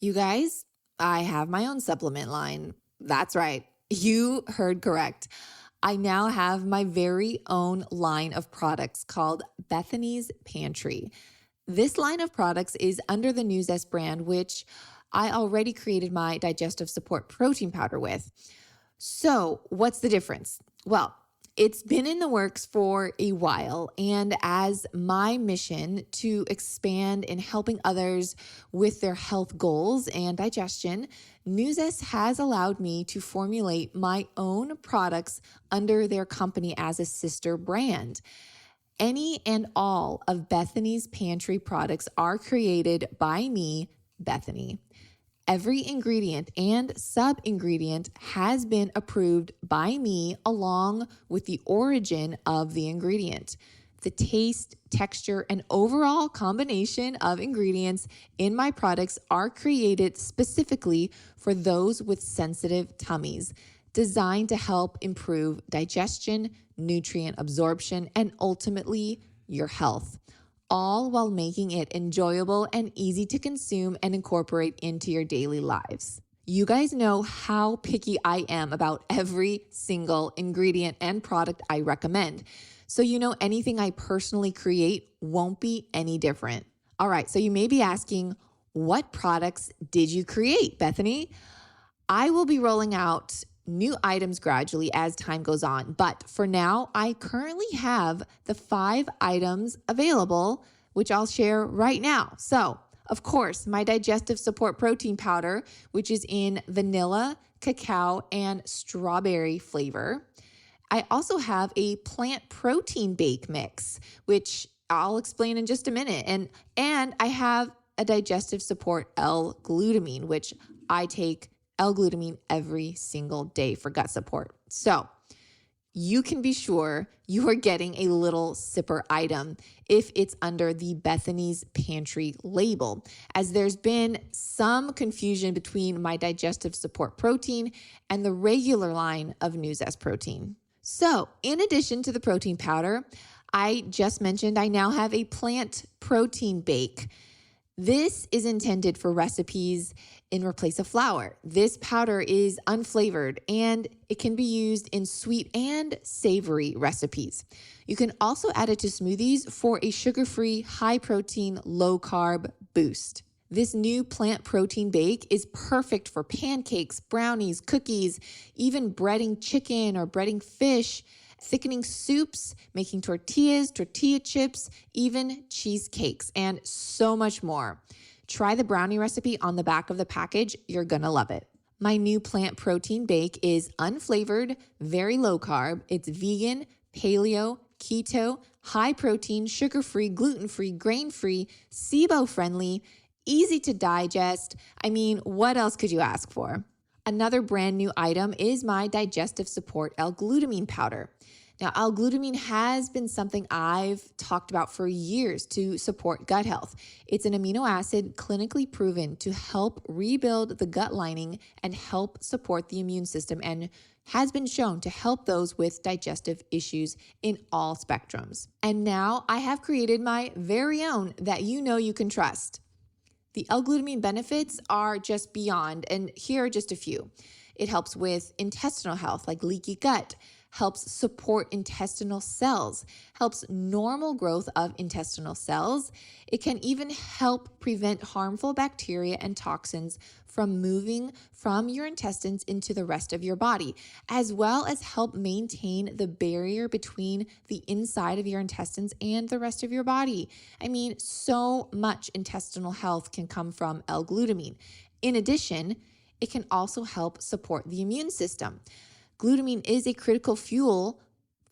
You guys, I have my own supplement line. That's right. You heard correct. I now have my very own line of products called Bethany's Pantry. This line of products is under the Nuzest brand, which I already created my digestive support protein powder with. So, what's the difference? Well, it's been in the works for a while, and as my mission to expand in helping others with their health goals and digestion, Nuzest has allowed me to formulate my own products under their company as a sister brand. Any and all of Bethany's Pantry products are created by me, Bethany. Every ingredient and sub-ingredient has been approved by me along with the origin of the ingredient. The taste, texture, and overall combination of ingredients in my products are created specifically for those with sensitive tummies, designed to help improve digestion, nutrient absorption, and ultimately your health, all while making it enjoyable and easy to consume and incorporate into your daily lives. You guys know how picky I am about every single ingredient and product I recommend. So you know anything I personally create won't be any different. All right, so you may be asking, what products did you create, Bethany? I will be rolling out new items gradually as time goes on. But for now, I currently have the 5 items available, which I'll share right now. So, of course, my digestive support protein powder, which is in vanilla, cacao, and strawberry flavor. I also have a plant protein bake mix, which I'll explain in just a minute. And I have a digestive support L-glutamine, which I take L-glutamine every single day for gut support. So you can be sure you are getting a little sipper item if it's under the Bethany's Pantry label, as there's been some confusion between my digestive support protein and the regular line of Nuzest protein. So in addition to the protein powder, I just mentioned I now have a plant protein bake. This is intended for recipes in replace of flour. This powder is unflavored and it can be used in sweet and savory recipes. You can also add it to smoothies for a sugar-free, high-protein, low-carb boost. This new plant protein bake is perfect for pancakes, brownies, cookies, even breading chicken or breading fish, thickening soups, making tortillas, tortilla chips, even cheesecakes, and so much more. Try the brownie recipe on the back of the package. You're gonna love it. My new plant protein bake is unflavored, very low carb. It's vegan, paleo, keto, high protein, sugar-free, gluten-free, grain-free, SIBO-friendly, easy to digest. I mean, what else could you ask for? Another brand new item is my digestive support L-glutamine powder. Now, L-glutamine has been something I've talked about for years to support gut health. It's an amino acid clinically proven to help rebuild the gut lining and help support the immune system, and has been shown to help those with digestive issues in all spectrums. And now I have created my very own that you know you can trust. The L-glutamine benefits are just beyond, and here are just a few. It helps with intestinal health, like leaky gut, helps support intestinal cells, helps normal growth of intestinal cells. It can even help prevent harmful bacteria and toxins from moving from your intestines into the rest of your body, as well as help maintain the barrier between the inside of your intestines and the rest of your body. I mean, so much intestinal health can come from L-glutamine. In addition, it can also help support the immune system. Glutamine is a critical fuel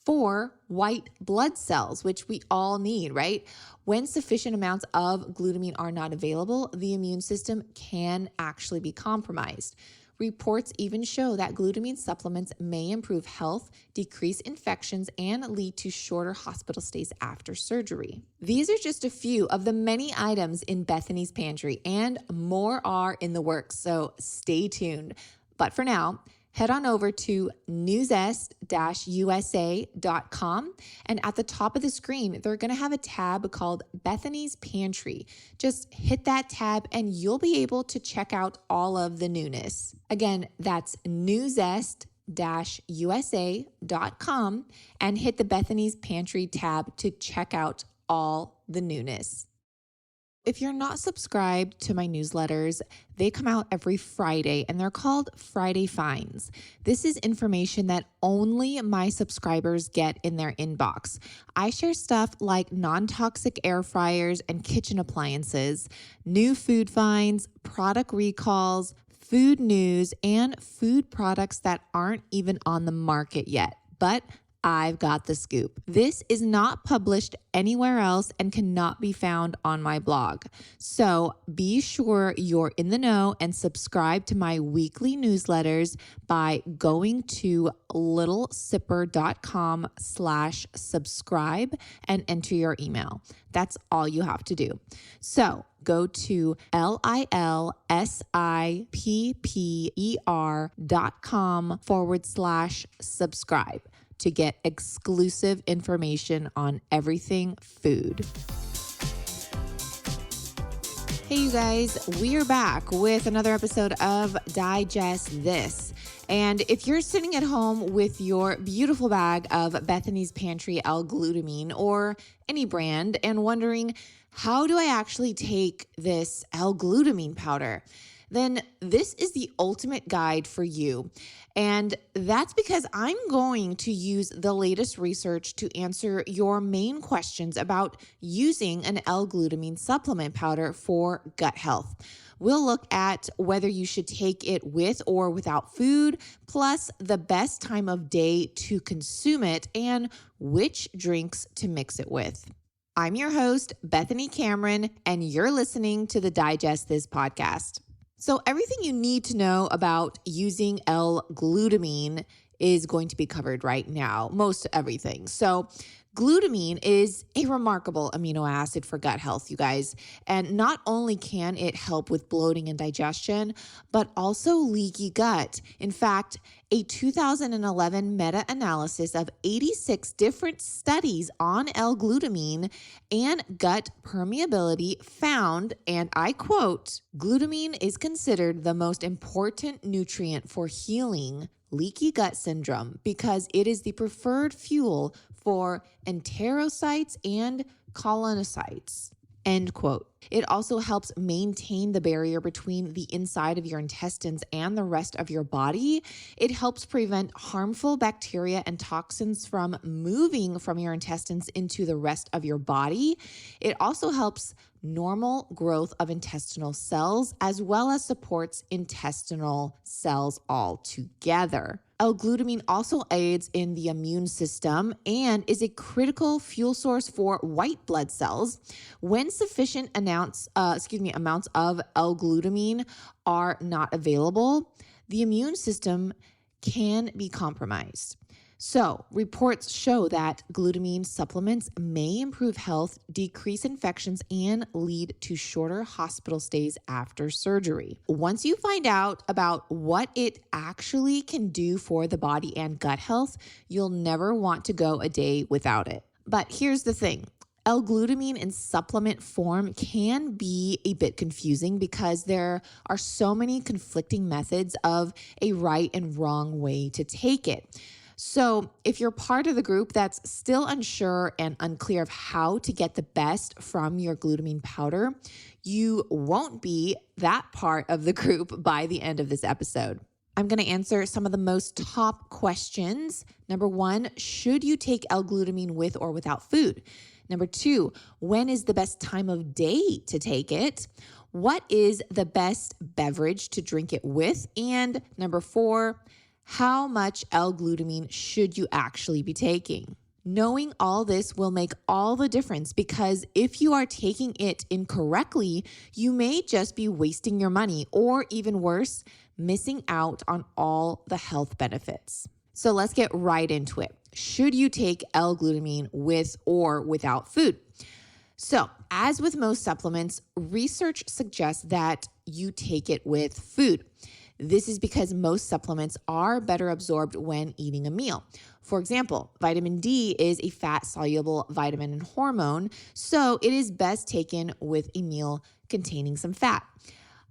for white blood cells, which we all need, right? When sufficient amounts of glutamine are not available, the immune system can actually be compromised. Reports even show that glutamine supplements may improve health, decrease infections, and lead to shorter hospital stays after surgery. These are just a few of the many items in Bethany's Pantry, and more are in the works, so stay tuned. But for now, head on over to newzest-usa.com. And at the top of the screen, they're going to have a tab called Bethany's Pantry. Just hit that tab and you'll be able to check out all of the newness. Again, that's newzest-usa.com and hit the Bethany's Pantry tab to check out all the newness. If you're not subscribed to my newsletters, they come out every Friday and they're called Friday Finds. This is information that only my subscribers get in their inbox. I share stuff like non-toxic air fryers and kitchen appliances, new food finds, product recalls, food news, and food products that aren't even on the market yet, but I've got the scoop. This is not published anywhere else and cannot be found on my blog. So be sure you're in the know and subscribe to my weekly newsletters by going to littlesipper.com/subscribe and enter your email. That's all you have to do. So go to LILSIPPER.com/subscribe to get exclusive information on everything food. Hey, you guys, we're back with another episode of Digest This. And if you're sitting at home with your beautiful bag of Bethany's Pantry L-glutamine or any brand and wondering, how do I actually take this L-glutamine powder? Then this is the ultimate guide for you. And that's because I'm going to use the latest research to answer your main questions about using an L-glutamine supplement powder for gut health. We'll look at whether you should take it with or without food, plus the best time of day to consume it and which drinks to mix it with. I'm your host, Bethany Cameron, and you're listening to the Digest This podcast. So everything you need to know about using L-glutamine is going to be covered right now, most everything. So glutamine is a remarkable amino acid for gut health, you guys. And not only can it help with bloating and digestion, but also leaky gut. In fact, a 2011 meta-analysis of 86 different studies on L-glutamine and gut permeability found, and I quote, "Glutamine is considered the most important nutrient for healing leaky gut syndrome because it is the preferred fuel for enterocytes and colonocytes." End quote. It also helps maintain the barrier between the inside of your intestines and the rest of your body. It helps prevent harmful bacteria and toxins from moving from your intestines into the rest of your body. It also helps normal growth of intestinal cells as well as supports intestinal cells altogether. L-glutamine also aids in the immune system and is a critical fuel source for white blood cells. When sufficient amounts of L-glutamine are not available, the immune system can be compromised. So, reports show that glutamine supplements may improve health, decrease infections, and lead to shorter hospital stays after surgery. Once you find out about what it actually can do for the body and gut health, you'll never want to go a day without it. But here's the thing. L-glutamine in supplement form can be a bit confusing because there are so many conflicting methods of a right and wrong way to take it. So if you're part of the group that's still unsure and unclear of how to get the best from your glutamine powder, you won't be that part of the group by the end of this episode. I'm going to answer some of the most top questions. Number 1, should you take L-glutamine with or without food? Number 2, when is the best time of day to take it? What is the best beverage to drink it with? And number 4, how much L-glutamine should you actually be taking? Knowing all this will make all the difference because if you are taking it incorrectly, you may just be wasting your money or even worse, missing out on all the health benefits. So let's get right into it. Should you take L-glutamine with or without food? So, as with most supplements, research suggests that you take it with food. This is because most supplements are better absorbed when eating a meal. For example, vitamin D is a fat-soluble vitamin and hormone, so it is best taken with a meal containing some fat.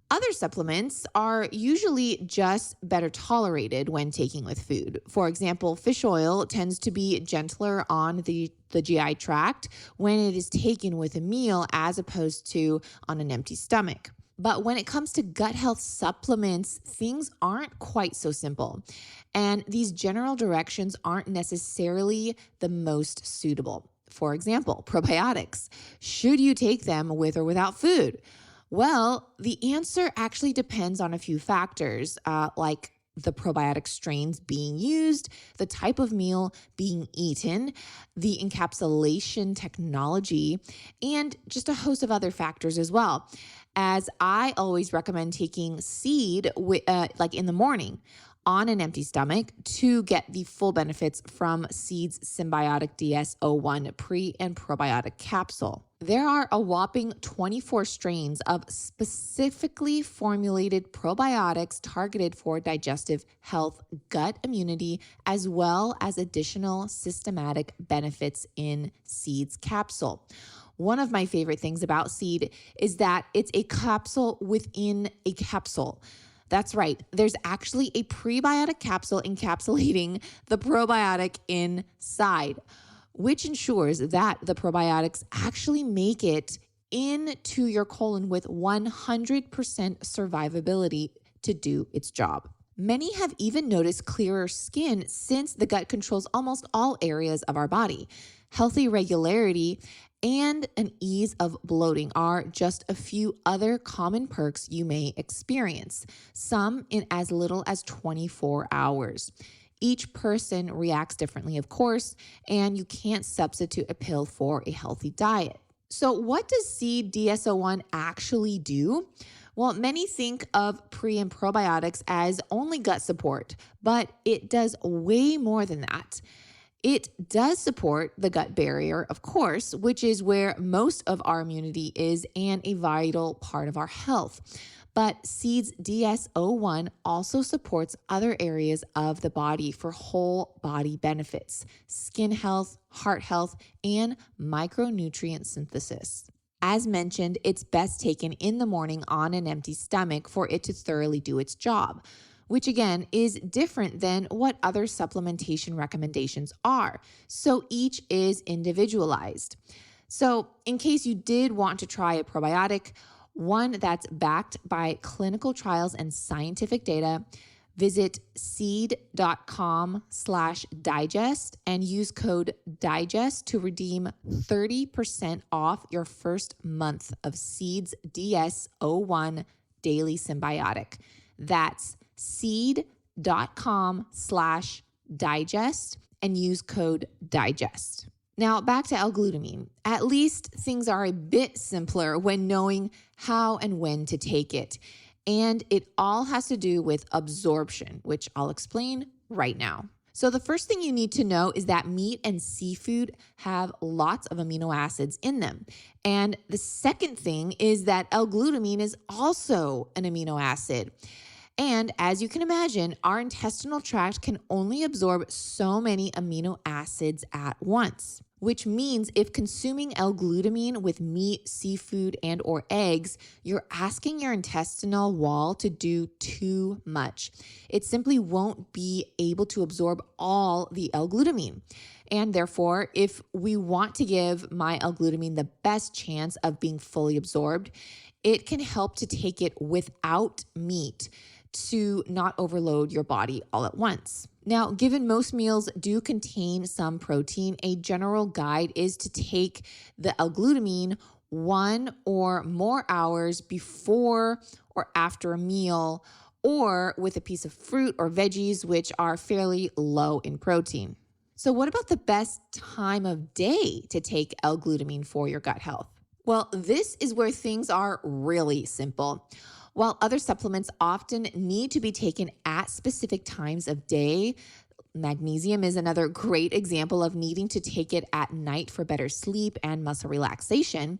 Other supplements are usually just better tolerated when taking with food. For example, fish oil tends to be gentler on the GI tract when it is taken with a meal as opposed to on an empty stomach. But when it comes to gut health supplements, things aren't quite so simple. And these general directions aren't necessarily the most suitable. For example, probiotics. Should you take them with or without food? Well, the answer actually depends on a few factors, like the probiotic strains being used, the type of meal being eaten, the encapsulation technology, and just a host of other factors as well. As I always recommend taking seed like in the morning on an empty stomach to get the full benefits from Seed's Symbiotic DS-01 pre and probiotic capsule. There are a whopping 24 strains of specifically formulated probiotics targeted for digestive health, gut immunity, as well as additional systematic benefits in Seed's capsule. One of my favorite things about Seed is that it's a capsule within a capsule. That's right. There's actually a prebiotic capsule encapsulating the probiotic inside, which ensures that the probiotics actually make it into your colon with 100% survivability to do its job. Many have even noticed clearer skin since the gut controls almost all areas of our body. Healthy regularity and an ease of bloating are just a few other common perks you may experience, some in as little as 24 hours. Each person reacts differently, of course, and you can't substitute a pill for a healthy diet. So what does Seed DS-01 actually do? Well, many think of pre and probiotics as only gut support, but it does way more than that. It does support the gut barrier, of course, which is where most of our immunity is and a vital part of our health. But Seed's DS-01 also supports other areas of the body for whole body benefits, skin health, heart health, and micronutrient synthesis. As mentioned, it's best taken in the morning on an empty stomach for it to thoroughly do its job, which again is different than what other supplementation recommendations are. So each is individualized. So in case you did want to try a probiotic, one that's backed by clinical trials and scientific data, visit seed.com/digest and use code DIGEST to redeem 30% off your first month of Seed's DS-01 Daily Symbiotic. That's seed.com/digest and use code DIGEST. Now back to L-glutamine. At least things are a bit simpler when knowing how and when to take it. And it all has to do with absorption, which I'll explain right now. So the first thing you need to know is that meat and seafood have lots of amino acids in them. And the second thing is that L-glutamine is also an amino acid. And as you can imagine, our intestinal tract can only absorb so many amino acids at once, which means if consuming L-glutamine with meat, seafood, and or eggs, you're asking your intestinal wall to do too much. It simply won't be able to absorb all the L-glutamine. And therefore, if we want to give my L-glutamine the best chance of being fully absorbed, it can help to take it without meat to not overload your body all at once. Now, given most meals do contain some protein, a general guide is to take the L-glutamine 1 or more hours before or after a meal, or with a piece of fruit or veggies, which are fairly low in protein. So what about the best time of day to take L-glutamine for your gut health? Well, this is where things are really simple. While other supplements often need to be taken at specific times of day, magnesium is another great example of needing to take it at night for better sleep and muscle relaxation.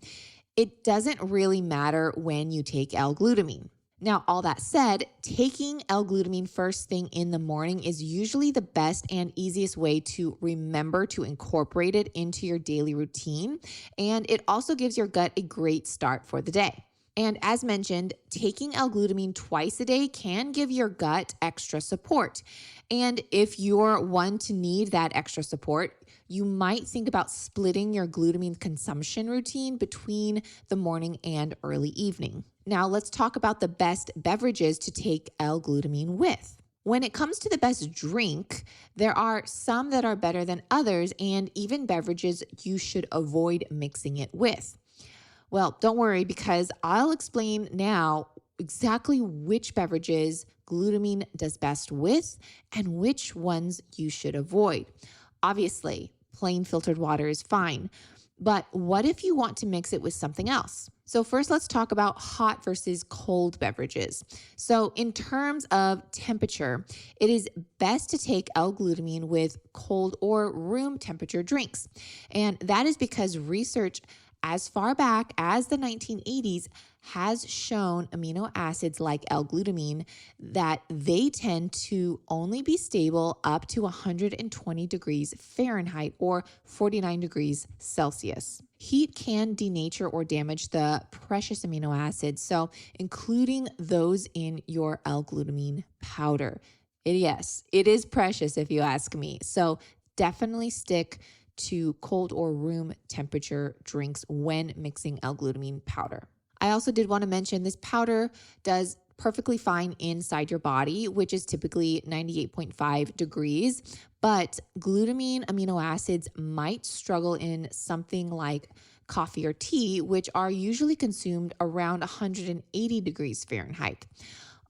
It doesn't really matter when you take L-glutamine. Now, all that said, taking L-glutamine first thing in the morning is usually the best and easiest way to remember to incorporate it into your daily routine. And it also gives your gut a great start for the day. And as mentioned, taking L-glutamine twice a day can give your gut extra support. And if you're one to need that extra support, you might think about splitting your glutamine consumption routine between the morning and early evening. Now, let's talk about the best beverages to take L-glutamine with. When it comes to the best drink, there are some that are better than others, and even beverages you should avoid mixing it with. Well, don't worry, because I'll explain now exactly which beverages glutamine does best with and which ones you should avoid. Obviously, plain filtered water is fine, but what if you want to mix it with something else? So first, let's talk about hot versus cold beverages. So in terms of temperature, it is best to take L-glutamine with cold or room temperature drinks. And that is because research as far back as the 1980s has shown amino acids like L-glutamine that they tend to only be stable up to 120 degrees Fahrenheit or 49 degrees Celsius. Heat can denature or damage the precious amino acids, so including those in your L-glutamine powder. Yes, it is precious if you ask me. So definitely stick to cold or room temperature drinks when mixing L-glutamine powder. I also did want to mention this powder does perfectly fine inside your body, which is typically 98.5 degrees, but glutamine amino acids might struggle in something like coffee or tea, which are usually consumed around 180 degrees Fahrenheit.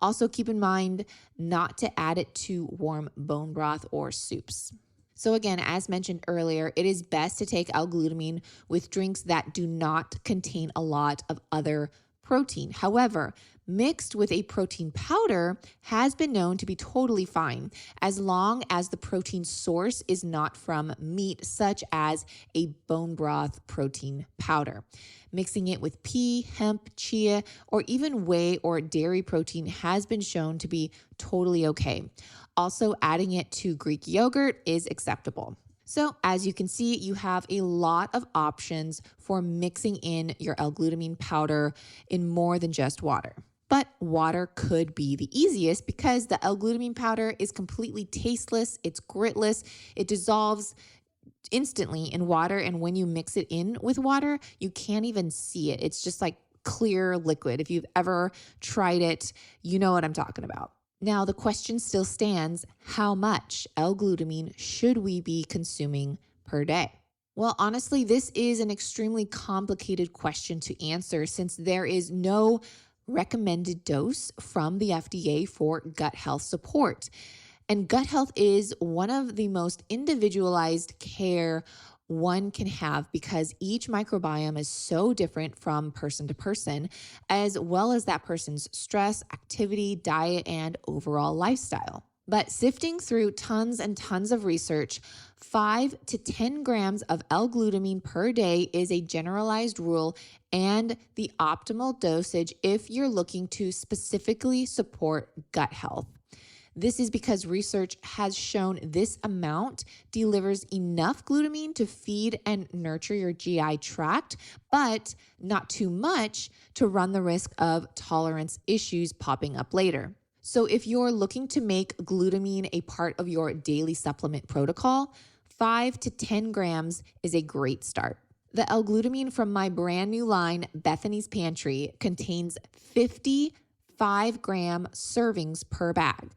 Also keep in mind not to add it to warm bone broth or soups. So again, as mentioned earlier, it is best to take L-glutamine with drinks that do not contain a lot of other protein. However, mixed with a protein powder has been known to be totally fine as long as the protein source is not from meat, such as a bone broth protein powder. Mixing it with pea, hemp, chia, or even whey or dairy protein has been shown to be totally okay. Also, adding it to Greek yogurt is acceptable. So as you can see, you have a lot of options for mixing in your L-glutamine powder in more than just water. But water could be the easiest because the L-glutamine powder is completely tasteless, it's gritless, it dissolves instantly in water, and when you mix it in with water, you can't even see it. It's just like clear liquid. If you've ever tried it, you know what I'm talking about. Now, the question still stands, how much L-glutamine should we be consuming per day? Well, honestly, this is an extremely complicated question to answer since there is no recommended dose from the FDA for gut health support. And gut health is one of the most individualized care one can have because each microbiome is so different from person to person, as well as that person's stress, activity, diet, and overall lifestyle. But sifting through tons and tons of research, 5 to 10 grams of L-glutamine per day is a generalized rule and the optimal dosage if you're looking to specifically support gut health. This is because research has shown this amount delivers enough glutamine to feed and nurture your GI tract, but not too much to run the risk of tolerance issues popping up later. So if you're looking to make glutamine a part of your daily supplement protocol, 5 to 10 grams is a great start. The L-glutamine from my brand new line, Bethany's Pantry, contains 50 5-gram servings per bag.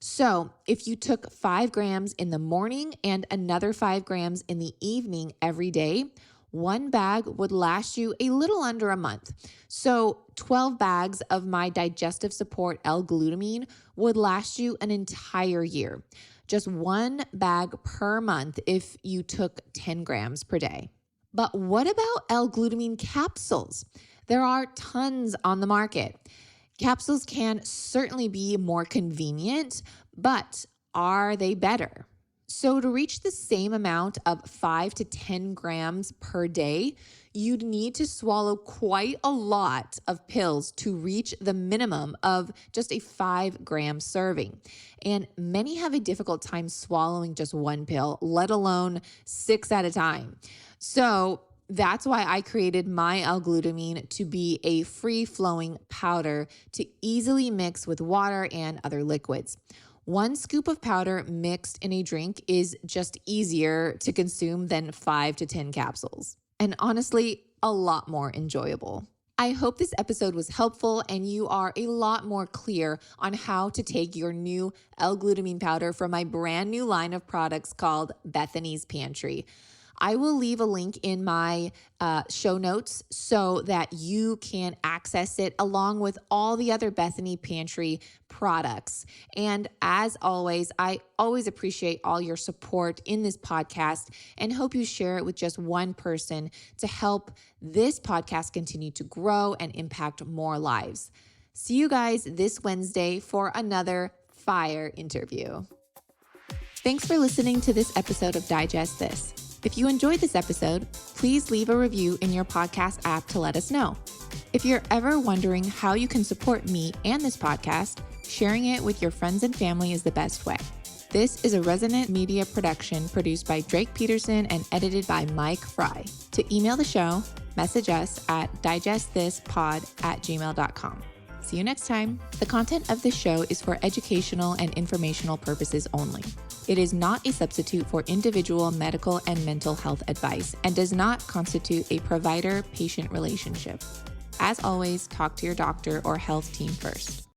So if you took 5 grams in the morning and another 5 grams in the evening every day, one bag would last you a little under a month. So 12 bags of my digestive support L-glutamine would last you an entire year. Just one bag per month if you took 10 grams per day. But what about L-glutamine capsules? There are tons on the market. Capsules can certainly be more convenient, but are they better? So to reach the same amount of 5 to 10 grams per day, you'd need to swallow quite a lot of pills to reach the minimum of just a 5-gram serving. And many have a difficult time swallowing just one pill, let alone 6 at a time. So that's why I created my L-glutamine to be a free-flowing powder to easily mix with water and other liquids. 1 scoop of powder mixed in a drink is just easier to consume than 5 to 10 capsules. And honestly, a lot more enjoyable. I hope this episode was helpful and you are a lot more clear on how to take your new L-glutamine powder from my brand new line of products called Bethany's Pantry. I will leave a link in my show notes so that you can access it along with all the other Bethany Pantry products. And as always, I always appreciate all your support in this podcast and hope you share it with just one person to help this podcast continue to grow and impact more lives. See you guys this Wednesday for another fire interview. Thanks for listening to this episode of Digest This. If you enjoyed this episode, please leave a review in your podcast app to let us know. If you're ever wondering how you can support me and this podcast, sharing it with your friends and family is the best way. This is a Resonant Media production produced by Drake Peterson and edited by Mike Fry. To email the show, message us at digestthispod@gmail.com. See you next time. The content of this show is for educational and informational purposes only. It is not a substitute for individual medical and mental health advice and does not constitute a provider-patient relationship. As always, talk to your doctor or health team first.